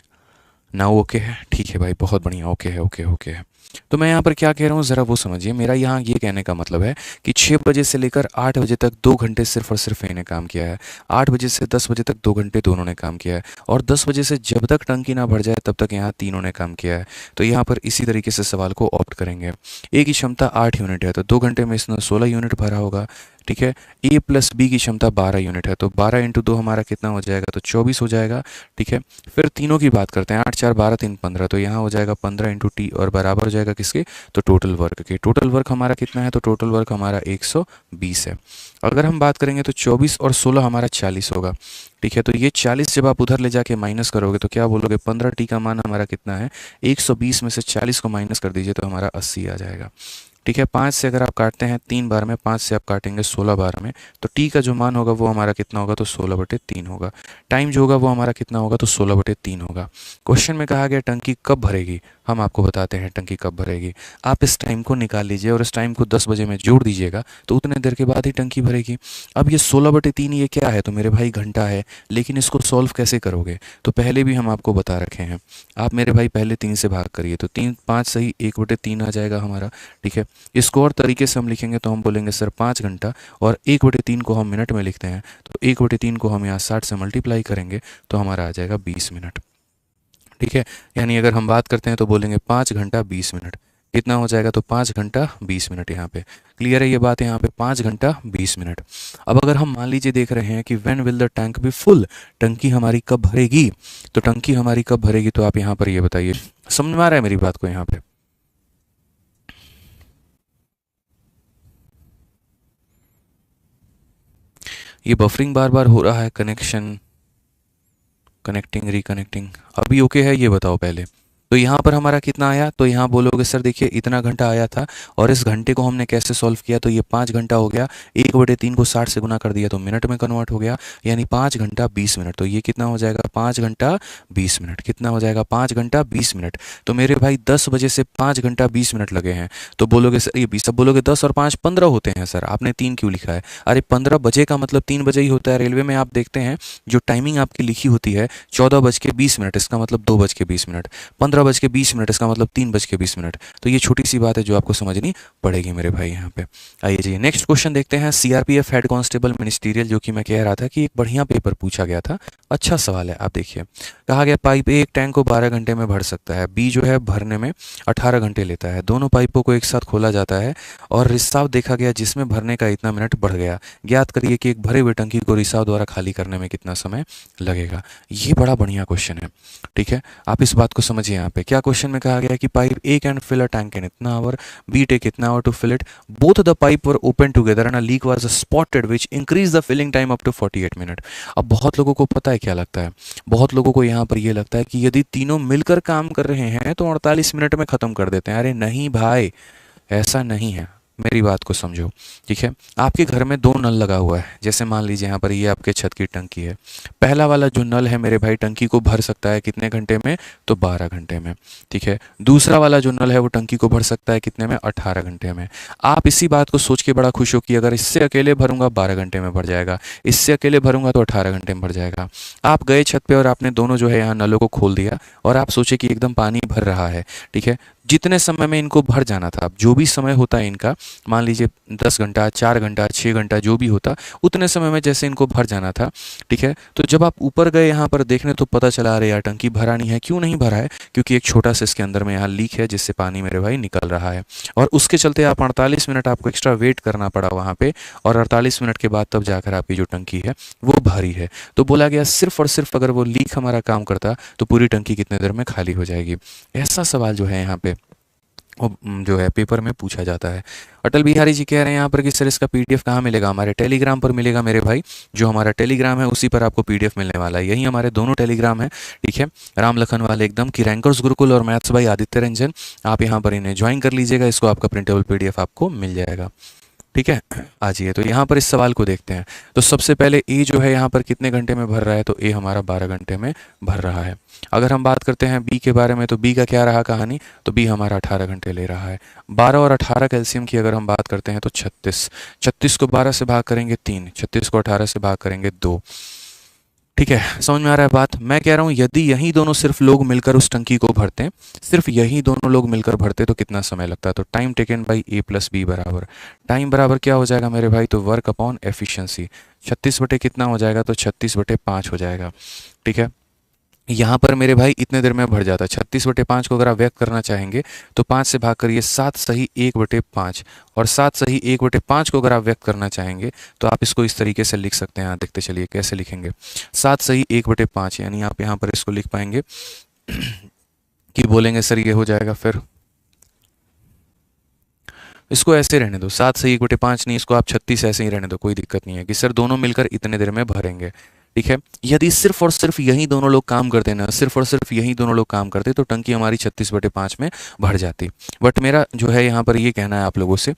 नाउ ओके है, ठीक है भाई, बहुत बढ़िया, ओके है, ओके ओके है। तो मैं यहाँ पर क्या कह रहा हूँ ज़रा वो समझिए। मेरा यहाँ ये कहने का मतलब है कि 6 बजे से लेकर 8 बजे तक 2 घंटे सिर्फ और सिर्फ इन्होंने काम किया है। 8 बजे से 10 बजे तक 2 घंटे दोनों ने काम किया है, और 10 बजे से जब तक टंकी ना भर जाए तब तक यहाँ तीनों ने काम किया है। तो यहाँ पर इसी तरीके से सवाल को ऑप्ट करेंगे। ए की क्षमता 8 यूनिट है, तो 2 घंटे में इसने 16 यूनिट भरा होगा। ठीक है, ए प्लस बी की क्षमता 12 यूनिट है, तो 12 इंटू 2 हमारा कितना हो जाएगा, तो 24 हो जाएगा। ठीक है, फिर तीनों की बात करते हैं, 8 4 12 3 15, तो यहाँ हो जाएगा 15 इंटू टी, और बराबर हो जाएगा किसके, तो टोटल वर्क के। टोटल वर्क हमारा कितना है, तो टोटल वर्क हमारा 120 है। अगर हम बात करेंगे तो 24 और 16 हमारा 40 होगा। ठीक है, तो ये 40 जब आप उधर ले जाके माइनस करोगे तो क्या बोलोगे, 15 टी का मान हमारा कितना है, 120 में से 40 को माइनस कर दीजिए तो हमारा 80 आ जाएगा। ठीक है, 5 से अगर आप काटते हैं 3 बार में, 5 से आप काटेंगे 16 बार में, तो टी का जो मान होगा वो हमारा कितना होगा, तो 16/3 होगा। टाइम जो होगा वो हमारा कितना होगा, तो 16/3 होगा। क्वेश्चन में कहा गया टंकी कब भरेगी, हम आपको बताते हैं टंकी कब भरेगी। आप इस टाइम को निकाल लीजिए और इस टाइम को 10 बजे में जोड़ दीजिएगा, तो उतने देर के बाद ही टंकी भरेगी। अब ये 16/3 ये क्या है, तो मेरे भाई घंटा है, लेकिन इसको सॉल्व कैसे करोगे, तो पहले भी हम आपको बता रखे हैं। आप मेरे भाई पहले 3 से भाग करिए, तो 3 5 सही 1/3 आ जाएगा हमारा। ठीक है, इसको और तरीके से हम लिखेंगे तो हम बोलेंगे सर 5 घंटा, और 1/3 को हम मिनट में लिखते हैं, तो 1/3 को हम यहाँ 60 से मल्टीप्लाई करेंगे तो हमारा आ जाएगा 20 मिनट। ठीक है, यानी अगर हम बात करते हैं तो बोलेंगे 5 घंटा 20 मिनट। कितना हो जाएगा, तो 5 घंटा 20 मिनट। यहाँ पे क्लियर है ये बात, यहाँ पे 5 घंटा 20 मिनट। अब अगर हम मान लीजिए देख रहे हैं कि when will the tank be full, टंकी हमारी कब भरेगी, तो टंकी हमारी कब भरेगी, तो आप यहाँ पर ये बताइए। समझ में आ रहा है मेरी बात को यहाँ पे? ये बफरिंग बार बार हो रहा है, कनेक्शन कनेक्टिंग रिकनेक्टिंग। अभी ओके है, ये बताओ पहले। तो यहाँ पर हमारा कितना आया, तो यहाँ बोलोगे सर देखिए इतना घंटा आया था, और इस घंटे को हमने कैसे सॉल्व किया, तो ये 5 घंटा हो गया, 1/3 को 60 से गुना कर दिया तो मिनट में कन्वर्ट हो गया, यानी 5 घंटा 20 मिनट। तो ये कितना हो जाएगा, 5 घंटा 20 मिनट। कितना हो जाएगा, 5 घंटा 20 मिनट। तो मेरे भाई 10 बजे से 5 घंटा 20 मिनट लगे हैं, तो बोलोगे सर ये 20, सब बोलोगे 10 और 5 15 होते हैं सर, आपने 3 क्यों लिखा है। अरे 15 बजे का मतलब 3 बजे ही होता है। रेलवे में आप देखते हैं जो टाइमिंग आपकी लिखी होती है 14:20, इसका मतलब 2:20, 15:20 इसका मतलब 3:20। तो ये छोटी सी बात है जो आपको समझनी पड़ेगी मेरे भाई यहाँ पे। आइए जी नेक्स्ट क्वेश्चन देखते हैं। सीआरपीएफ हेड कांस्टेबल मिनिस्टीरियल, जो कि मैं कह रहा था कि एक बढ़िया पेपर पूछा गया था, अच्छा सवाल है। आप देखिए, कहा गया पाइप ए एक टैंक को 12 घंटे में भर सकता है, बी जो है भरने में 18 घंटे लेता है। दोनों पाइपों को एक साथ खोला जाता है और रिसाव देखा गया जिसमें भरने का इतना मिनट बढ़ गया। ज्ञात करिए कि एक भरे हुए टंकी को रिसाव द्वारा खाली करने में कितना समय लगेगा। ये बड़ा बढ़िया क्वेश्चन है। ठीक है, आप इस बात को समझिए। यहाँ पे क्या क्वेश्चन में कहा गया है कि pipe A can fill a tank in इतना आवर, बी टेक इतना hour to fill it, both the pipe were open together and a leak was spotted which increase the filling time up to 48 minute. अब बहुत लोगों को पता है क्या लगता है, बहुत लोगों को यहाँ पर ये लगता है कि यदि तीनों मिलकर काम कर रहे हैं तो 48 मिनट में खत्म कर देते हैं। अरे नहीं भाई, ऐसा नहीं है, मेरी बात को समझो। ठीक है, आपके घर में 2 नल लगा हुआ है, जैसे मान लीजिए यहाँ पर ये आपके छत की टंकी है। पहला वाला जो नल है मेरे भाई टंकी को भर सकता है कितने घंटे में, तो 12 घंटे में। ठीक है, दूसरा वाला जो नल है वो टंकी को भर सकता है कितने में, 18 घंटे में। आप इसी बात को सोच के बड़ा खुश हो कि अगर इससे अकेले भरूंगा 12 घंटे में भर जाएगा, इससे अकेले भरूंगा तो 18 घंटे में भर जाएगा। आप गए छत पे और आपने दोनों जो है यहाँ नलों को खोल दिया और आप सोचे कि एकदम पानी भर रहा है। ठीक है, जितने समय में इनको भर जाना था, अब जो भी समय होता है इनका, मान लीजिए 10 घंटा 4 घंटा 6 घंटा जो भी होता, उतने समय में जैसे इनको भर जाना था। ठीक है, तो जब आप ऊपर गए यहाँ पर देखने तो पता चला अरे यार टंकी भरा नहीं है। क्यों नहीं भरा है, क्योंकि एक छोटा सा इसके अंदर में यहाँ लीक है जिससे पानी मेरे भाई निकल रहा है, और उसके चलते आप 48 मिनट आपको एक्स्ट्रा वेट करना पड़ा वहाँ पे, और 48 मिनट के बाद तब जाकर आपकी जो टंकी है वो भरी है। तो बोला गया सिर्फ और सिर्फ अगर वो लीक हमारा काम करता तो पूरी टंकी कितने देर में खाली हो जाएगी। ऐसा सवाल जो है यहाँ पे जो है पेपर में पूछा जाता है। अटल बिहारी जी कह रहे हैं यहाँ पर कि सर इसका पीडीएफ कहाँ मिलेगा, हमारे टेलीग्राम पर मिलेगा मेरे भाई। जो हमारा टेलीग्राम है उसी पर आपको पीडीएफ मिलने वाला है। यही हमारे दोनों टेलीग्राम है। ठीक है, राम लखन वाले एकदम की रैंकर्स गुरुकुल और मैथ्स भाई आदित्य रंजन, आप यहाँ पर इन्हें ज्वाइन कर लीजिएगा। इसको आपका प्रिंटेबल पीडीएफ आपको मिल जाएगा। ठीक है, आ जाइए तो यहाँ पर इस सवाल को देखते हैं। तो सबसे पहले ए जो है यहाँ पर कितने घंटे में भर रहा है, तो ए हमारा 12 घंटे में भर रहा है। अगर हम बात करते हैं बी के बारे में, तो बी का क्या रहा कहानी, तो बी हमारा 18 घंटे ले रहा है। 12 और 18 कैल्शियम की अगर हम बात करते हैं तो 36 को 12 से भाग करेंगे 3, 36 को 18 से भाग करेंगे 2। ठीक है, समझ में आ रहा है बात। मैं कह रहा हूँ यदि यही दोनों सिर्फ लोग मिलकर उस टंकी को भरते हैं, सिर्फ यही दोनों लोग मिलकर भरते तो कितना समय लगता है। तो time taken by A plus B बराबर, टाइम बराबर क्या हो जाएगा मेरे भाई, तो वर्क अपॉन एफिशिएंसी। 36 बटे कितना हो जाएगा, तो 36 बटे 5 हो जाएगा। ठीक है, यहाँ पर मेरे भाई इतने देर में भर जाता है। 36 बटे 5 को अगर आप व्यक्त करना चाहेंगे तो 5 से भाग करिए, 7 सही 1 बटे 5, और 7 सही 1 बटे 5 को अगर आप व्यक्त करना चाहेंगे तो आप इसको इस तरीके से लिख सकते हैं। देखते चलिए कैसे लिखेंगे। 7 सही 1 बटे 5 यानी आप यहाँ पर इसको लिख पाएंगे कि बोलेंगे सर ये हो जाएगा, फिर इसको ऐसे रहने दो, 7 सही 1 बटे 5 नहीं, इसको आप 36 ऐसे ही रहने दो, कोई दिक्कत नहीं है कि सर दोनों मिलकर इतने देर में भरेंगे। ठीक है, यदि सिर्फ और सिर्फ यही दोनों लोग काम करते ना, सिर्फ और सिर्फ यही दोनों लोग काम करते तो टंकी हमारी 36 बटे 5 में भर जाती। बट मेरा जो है यहाँ पर ये कहना है आप लोगों से,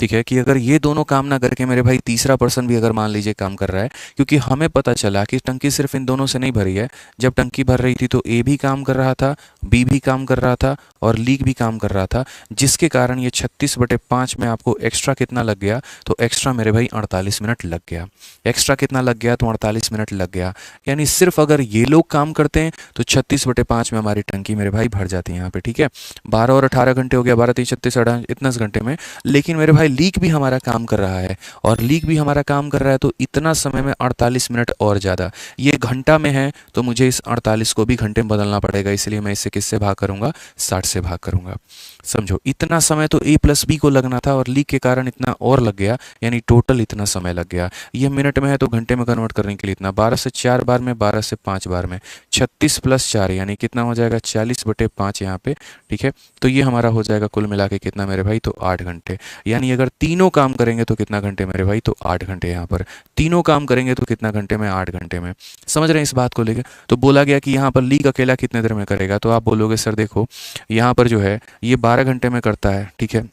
ठीक है, कि अगर ये दोनों काम ना करके मेरे भाई तीसरा पर्सन भी अगर मान लीजिए काम कर रहा है, क्योंकि हमें पता चला कि टंकी सिर्फ इन दोनों से नहीं भरी है। जब टंकी भर रही थी तो ए भी काम कर रहा था, बी भी काम कर रहा था और लीक भी काम कर रहा था, जिसके कारण ये 36 बटे 5 में आपको एक्स्ट्रा कितना लग गया, तो एक्स्ट्रा मेरे भाई 48 मिनट लग गया। एक्स्ट्रा कितना लग गया, तो 48 मिनट लग गया। यानी सिर्फ अगर ये लोग काम करते हैं तो 36 बटे 5 में हमारी टंकी मेरे भाई भर जाती है यहाँ पे। ठीक है, 12 और 18 घंटे हो गया, 12 3 36 इतना घंटे में। लेकिन मेरे भाई लीक भी हमारा काम कर रहा है, और लीक भी हमारा काम कर रहा है तो इतना समय में 48 मिनट और ज़्यादा। ये घंटा में है तो मुझे इस 48 को भी घंटे में बदलना पड़ेगा, इसलिए मैं इसे किससे भाग करूंगा, 60 से भाग करूंगा। समझो, इतना समय तो ए प्लस बी को लगना था और लीक के कारण इतना और लग गया, यानी टोटल इतना समय लग गया। ये मिनट में है तो घंटे में कन्वर्ट करने के लिए इतना, 12 से 4 बार में, 12 से 5 बार में, 36 प्लस 4 यानी कितना हो जाएगा, 40 बटे 5 यहाँ पे। ठीक है, तो ये हमारा हो जाएगा कुल मिला के कितना मेरे भाई, तो 8 घंटे। यानी अगर तीनों काम करेंगे तो कितना घंटे मेरे भाई, तो 8 घंटे। यहाँ पर तीनों काम करेंगे तो कितना घंटे में, 8 घंटे में। समझ रहे हैं इस बात को लेकर। तो बोला गया कि यहाँ पर लीक अकेला कितने देर में करेगा, तो आप बोलोगे सर देखो यहाँ पर जो है ये 12 घंटे में करता है। ठीक है,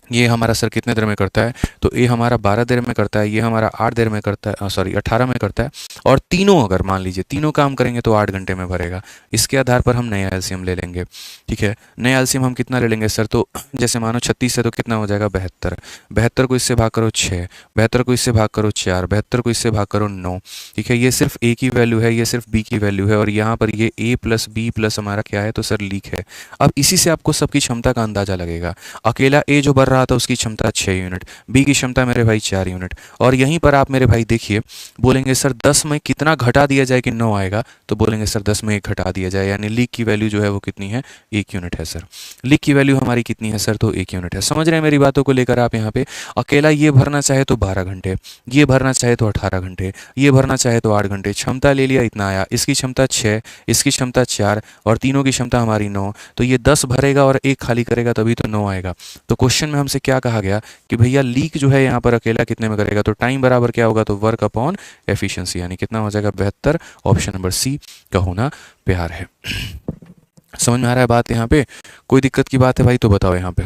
ये हमारा सर कितने देर में करता है, तो ये हमारा 12 देर में करता है, ये हमारा 8 देर में करता है, सॉरी 18 में करता है। और तीनों अगर मान लीजिए तीनों काम करेंगे तो 8 घंटे में भरेगा। इसके आधार पर हम नया एलसीएम ले लेंगे। ठीक है, नया एलसीएम हम कितना ले लेंगे सर, तो जैसे मानो 36 है तो कितना हो जाएगा, 72। 72 को इससे भाग करो 6, 72 को इससे भाग करो 4, 72 को इससे भाग करो 9। ठीक है, ये सिर्फ ए की वैल्यू है, ये सिर्फ बी की वैल्यू है, और यहाँ पर ये ए प्लस बी प्लस हमारा क्या है, तो सर लीक है। अब इसी से आपको सबकी क्षमता का अंदाजा लगेगा। अकेला ए जो भर रहा था उसकी क्षमता 6 यूनिट, बी की क्षमता मेरे भाई 4 यूनिट। और यहीं पर आप मेरे भाई देखिए, बोलेंगे सर 10 में कितना घटा दिया जाए कि 9 आएगा, तो बोलेंगे सर 10 में 1 घटा दिया जाए, यानी लीक की वैल्यू जो है वो कितनी है, 1 यूनिट है सर। लीक की वैल्यू हमारी कितनी है सर, तो 1 यूनिट है। समझ रहे हैं मेरी बातों को लेकर आप। यहाँ पे अकेला ये भरना चाहे तो 12 घंटे, ये भरना चाहे तो 18 घंटे, ये भरना चाहे तो 8 घंटे। क्षमता ले लिया, इतना आया। इसकी क्षमता 6, इसकी क्षमता 4 और तीनों की क्षमता हमारी 9, तो ये 10 भरेगा और 1 खाली करेगा तभी तो 9 आएगा। तो क्वेश्चन में हमसे क्या कहा गया कि भैया लीक जो है यहाँ पर अकेला कितने में करेगा, तो टाइम बराबर क्या होगा, तो वर्क अपॉन एफिशिएंसी, यानी कितना हो जाएगा, 72। ऑप्शन नंबर सी का होना प्यार है। समझ में आ रहा है बात यहाँ पे, कोई दिक्कत की बात है भाई तो बताओ यहाँ पे।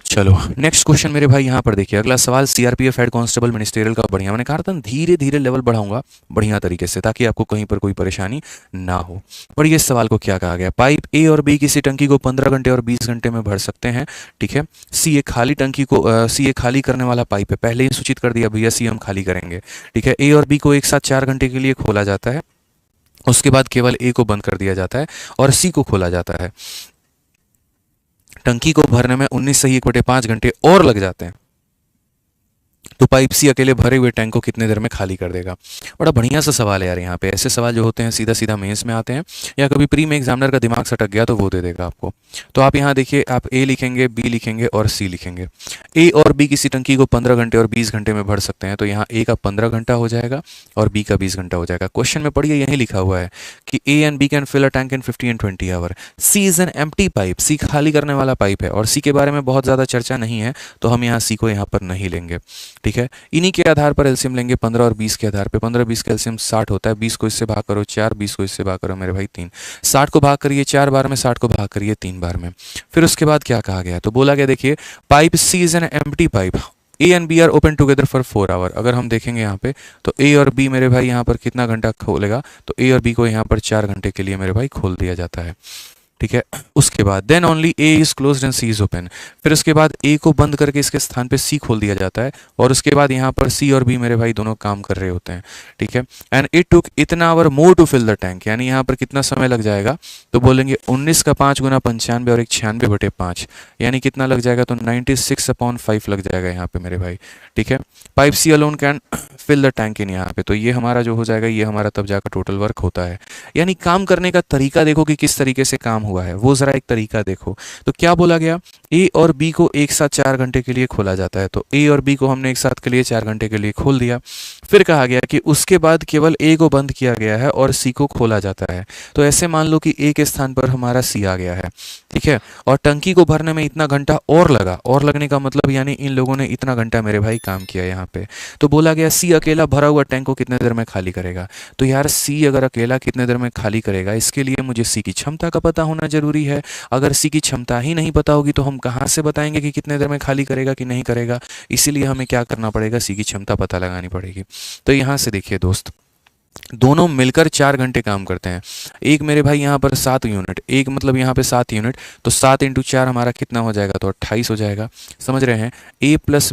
चलो नेक्स्ट क्वेश्चन मेरे भाई यहाँ पर देखिए, अगला सवाल सीआरपीएफ हेड कांस्टेबल मिनिस्ट्रियल का। बढ़िया, मैंने कहा था धीरे धीरे लेवल बढ़ाऊंगा बढ़िया तरीके से, ताकि आपको कहीं पर कोई परेशानी ना हो। पर ये सवाल को क्या कहा गया, पाइप ए और बी किसी टंकी को 15 घंटे और 20 घंटे में भर सकते हैं। ठीक है, सी एक खाली टंकी को सी एक खाली करने वाला पाइप है, पहले ही सूचित कर दिया भैया सी हम खाली करेंगे। ठीक है, ए और बी को एक साथ 4 घंटे के लिए खोला जाता है, उसके बाद केवल ए को बंद कर दिया जाता है और सी को खोला जाता है। टंकी को भरने में 19 सही 1 बटे 5 घंटे और लग जाते हैं, तो पाइप सी अकेले भरे हुए टैंक को कितने देर में खाली कर देगा। बड़ा बढ़िया सा सवाल है यार। यहाँ पे ऐसे सवाल जो होते हैं सीधा सीधा मेंस में आते हैं, या कभी प्री में एग्जामिनर का दिमाग सटक गया तो वो दे देगा आपको। तो आप यहाँ देखिए, आप ए लिखेंगे, बी लिखेंगे और सी लिखेंगे। ए और बी किसी टंकी को 15 घंटे और 20 घंटे में भर सकते हैं, तो यहाँ ए का 15 घंटा हो जाएगा और बी का 20 घंटा हो जाएगा। क्वेश्चन में पढ़िए, यही लिखा हुआ है कि A and B can fill a tank in 50 and 20 hour. C is an empty pipe, C खाली करने वाला पाइप है, और सी के बारे में बहुत ज़्यादा चर्चा नहीं है, तो हम यहाँ सी को यहाँ पर नहीं लेंगे। ठीक है, इन्हीं के आधार पर एलसीएम लेंगे 15 और 20 के आधार पे। 15 20 का एलसीएम 60 होता है, 20 को इससे भाग करो 4, 20 को इससे भाग करो मेरे भाई 3। 60 को भाग करिए 4 बार में, 60 को भाग करिए 3 बार में। फिर उसके बाद क्या कहा गया, तो बोला गया देखिए, pipe C is an empty pipe, A and B are open together for 4 hour. अगर हम देखेंगे यहाँ पे, तो ए और बी मेरे भाई यहाँ पर कितना घंटा खोलेगा, तो ए और बी को यहाँ पर 4 घंटे के लिए मेरे भाई खोल दिया जाता है। ठीक है। उसके बाद then only A is closed and C is open, फिर उसके बाद ए को बंद करके इसके स्थान पे सी खोल दिया जाता है, और उसके बाद यहाँ पर सी और बी मेरे भाई दोनों काम कर रहे होते हैं, ठीक है। एंड इट टुक इतना hour more to fill the tank, यानी यहाँ पर कितना समय लग जाएगा, तो बोलेंगे 19 का 5 गुना 95 और एक 96/5, यानी कितना लग जाएगा, तो 96/5 लग जाएगा यहाँ पे मेरे भाई, ठीक है। Pipe C alone can fill the tank in, यहाँ पे तो ये हमारा जो हो जाएगा, ये हमारा तब जाकर टोटल वर्क होता है। यानी काम करने का तरीका देखो कि किस तरीके से काम हुआ है, वो जरा एक तरीका देखो। तो क्या बोला गया, ए और बी को एक साथ 4 घंटे के लिए खोला जाता है, तो ए और बी को हमने एक साथ के लिए 4 घंटे के लिए खोल दिया। फिर कहा गया कि उसके बाद केवल ए को बंद किया गया है और सी को खोला जाता है, तो ऐसे मान लो कि ए के स्थान पर हमारा सी आ गया है, ठीक है। और टंकी को भरने में इतना घंटा और लगा, और लगने का मतलब यानी इन लोगों ने इतना घंटा मेरे भाई काम किया यहाँ पे। तो बोला गया सी अकेला भरा हुआ टैंक को कितने देर में खाली करेगा, तो यार सी अगर अकेला कितने देर में खाली करेगा, इसके लिए मुझे सी की क्षमता का पता होना जरूरी है। अगर सी की क्षमता ही नहीं पता होगी तो हम कहाँ से बताएंगे कि कितने देर में खाली करेगा कि नहीं करेगा, इसीलिए हमें क्या करना पड़ेगा, सी की क्षमता पता लगानी पड़ेगी। तो यहाँ से देखिए दोस्त, दोनों मिलकर 4 घंटे काम करते हैं। एक मेरे भाई यहाँ पर 7 यूनिट, एक मतलब यहाँ पे 7 यूनिट, तो 7 × 4 हमारा कितना हो जाएगा, तो 28 हो जाएगा। समझ रहे हैं, ए प्लस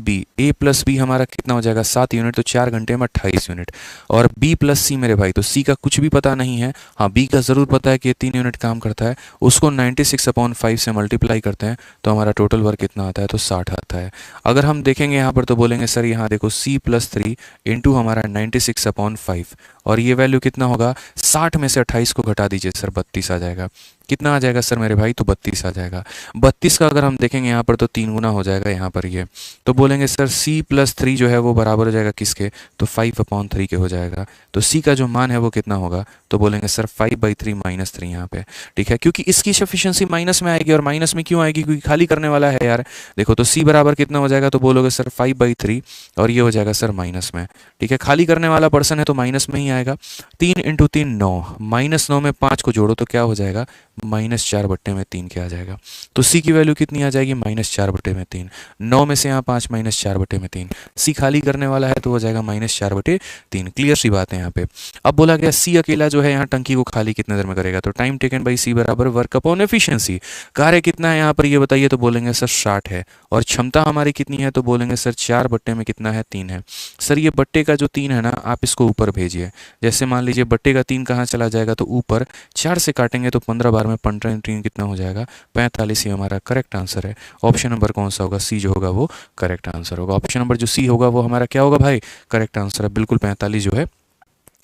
बी हमारा कितना हो जाएगा, 7 यूनिट, तो 4 घंटे में 28 यूनिट। और बी प्लस सी मेरे भाई, तो सी का कुछ भी पता नहीं है, हाँ बी का ज़रूर पता है कि 3 यूनिट काम करता है, उसको 96/5 से मल्टीप्लाई करते हैं तो हमारा टोटल वर्क कितना आता है, तो 60 आता है। अगर हम देखेंगे यहाँ पर तो बोलेंगे सर यहाँ देखो C+3 इंटू हमारा 96/5, और ये वैल्यू कितना होगा, 60 में से 28 को घटा दीजिए सर, 32 आ जाएगा। कितना आ जाएगा सर मेरे भाई, तो 32 आ जाएगा। 32 का अगर हम देखेंगे यहाँ पर तो 3 गुना हो जाएगा यहाँ पर ये, तो बोलेंगे सर C+3 जो है वो बराबर हो जाएगा किसके, तो 5/3 के हो जाएगा। तो C का जो मान है वो कितना होगा, तो बोलेंगे सर 5/3 -3 यहाँ पे, ठीक है, क्योंकि इसकी सफिशिएंसी माइनस में आएगी। और माइनस में क्यों आएगी, क्योंकि खाली करने वाला है यार। देखो तो C बराबर कितना हो जाएगा, तो बोलोगे सर 5/3, और ये हो जाएगा सर माइनस में, ठीक है। खाली करने वाला पर्सन है तो माइनस में ही आएगा। 3 × 3 9, -9 में 5 को जोड़ो तो क्या हो जाएगा, -4/3 के आ जाएगा। तो सी की वैल्यू कितनी आ जाएगी, -4/3। 9 में से यहाँ 5 -4/3, सी खाली करने वाला है तो हो जाएगा -4/3। क्लियर सी बात है यहाँ पे। अब बोला गया सी अकेला जो है यहाँ टंकी को खाली कितने देर में करेगा, तो टाइम टेकन बाई सी बराबर वर्क अपॉन एफिशिएंसी। कार्य कितना है यहाँ पर ये बताइए, तो बोलेंगे सर 60 है। और क्षमता हमारी कितनी है, तो बोलेंगे सर 4 बट्टे में कितना है, 3 है। सर ये बट्टे का जो 3 है ना, आप इसको ऊपर भेजिए। जैसे मान लीजिए बट्टे का 3 कहाँ चला जाएगा, तो ऊपर 4 से काटेंगे तो 15 बार में 15 कितना हो जाएगा, 45 ही हमारा करेक्ट आंसर है। ऑप्शन नंबर कौन सा होगा, सी जो होगा वो करेक्ट आंसर होगा। ऑप्शन नंबर जो सी होगा वो हमारा क्या होगा भाई, करेक्ट आंसर है। बिल्कुल 45 जो है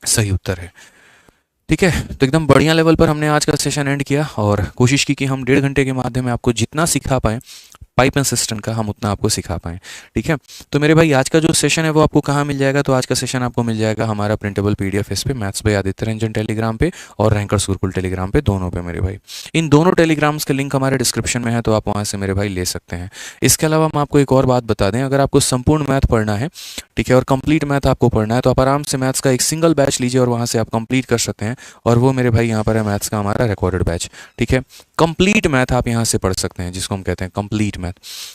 सही उत्तर है। ठीक है, तो एकदम बढ़िया लेवल पर हमने आज का सेशन एंड किया और कोशिश की कि हम 1.5 घंटे के माध्यम में आपको जितना सिखा पाएँ पाइप एंड सिस्टम का, हम उतना आपको सिखा पाएँ। ठीक है, तो मेरे भाई आज का जो सेशन है वो आपको कहाँ मिल जाएगा, तो आज का सेशन आपको मिल जाएगा हमारा प्रिंटेबल PDF इस पे, maths by Aditya Ranjan Telegram पे और रैंकर्स गुरुकुल टेलीग्राम पे, दोनों पे मेरे भाई। इन दोनों टेलीग्राम्स के लिंक हमारे डिस्क्रिप्शन में है, तो आप वहाँ से मेरे भाई ले सकते हैं। इसके अलावा हम आपको एक और बात बता दें, अगर आपको संपूर्ण मैथ पढ़ना है, ठीक है, और कंप्लीट मैथ आपको पढ़ना है, तो आप आराम से मैथ्स का एक सिंगल बैच लीजिए और वहाँ से आप कंप्लीट कर सकते हैं। और वो मेरे भाई यहाँ पर है मैथ्स का हमारा रिकॉर्डेड बैच। ठीक है, कंप्लीट मैथ आप यहाँ से पढ़ सकते हैं, जिसको हम कहते हैं कंप्लीट मैथ।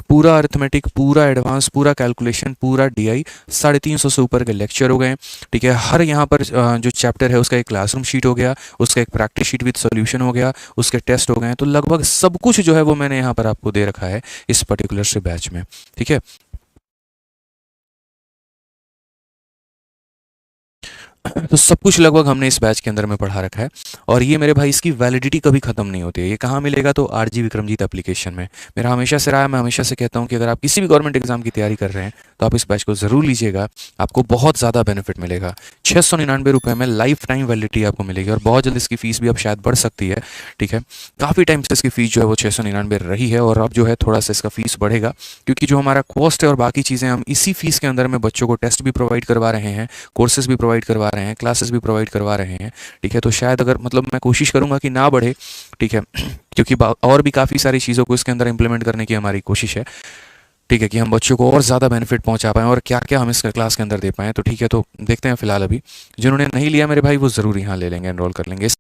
पूरा अर्थमेटिक, पूरा एडवांस, पूरा कैलकुलेशन, पूरा DI, 350 से ऊपर के लेक्चर हो गए। ठीक है, हर यहाँ पर जो चैप्टर है उसका एक क्लासरूम शीट हो गया, उसका एक प्रैक्टिस शीट विद सॉल्यूशन हो गया, उसके टेस्ट हो गए। तो लगभग सब कुछ जो है वो मैंने यहाँ पर आपको दे रखा है इस पर्टिकुलर से बैच में। ठीक है, तो सब कुछ लगभग हमने इस बैच के अंदर में पढ़ा रखा है। और ये मेरे भाई इसकी वैलिडिटी कभी ख़त्म नहीं होती है। ये कहाँ मिलेगा, तो RG विक्रमजीत एप्लीकेशन में। मेरा हमेशा से रहा है, मैं हमेशा से कहता हूँ कि अगर आप किसी भी गवर्नमेंट एग्जाम की तैयारी कर रहे हैं तो आप इस बैच को ज़रूर लीजिएगा, आपको बहुत ज़्यादा बेनिफिट मिलेगा। 699 रुपये में लाइफ टाइम वैलिडिटी आपको मिलेगी और बहुत जल्द इसकी फ़ीस भी अब शायद बढ़ सकती है। ठीक है, काफ़ी टाइम से इसकी फ़ीस जो है वो 699 रही है और अब जो है थोड़ा सा इसका फ़ीस बढ़ेगा, क्योंकि जो हमारा कॉस्ट है और बाकी चीज़ें हम इसी फीस के अंदर में बच्चों को टेस्ट भी प्रोवाइड करवा रहे हैं, कोर्सेज भी प्रोवाइड करवा रहे हैं, क्लासेस भी प्रोवाइड करवा रहे हैं। ठीक है, तो शायद अगर मतलब मैं कोशिश करूंगा कि ना बढ़े। ठीक है, क्योंकि और भी काफ़ी सारी चीज़ों को इसके अंदर इंप्लीमेंट करने की हमारी कोशिश है। ठीक है, कि हम बच्चों को और ज़्यादा बेनिफिट पहुंचा पाएँ और क्या क्या हम इस क्लास के अंदर दे पाएँ। तो ठीक है, तो देखते हैं। फिलहाल अभी जिन्होंने नहीं लिया मेरे भाई वो ज़रूर यहाँ ले लेंगे, एनरोल कर लेंगे।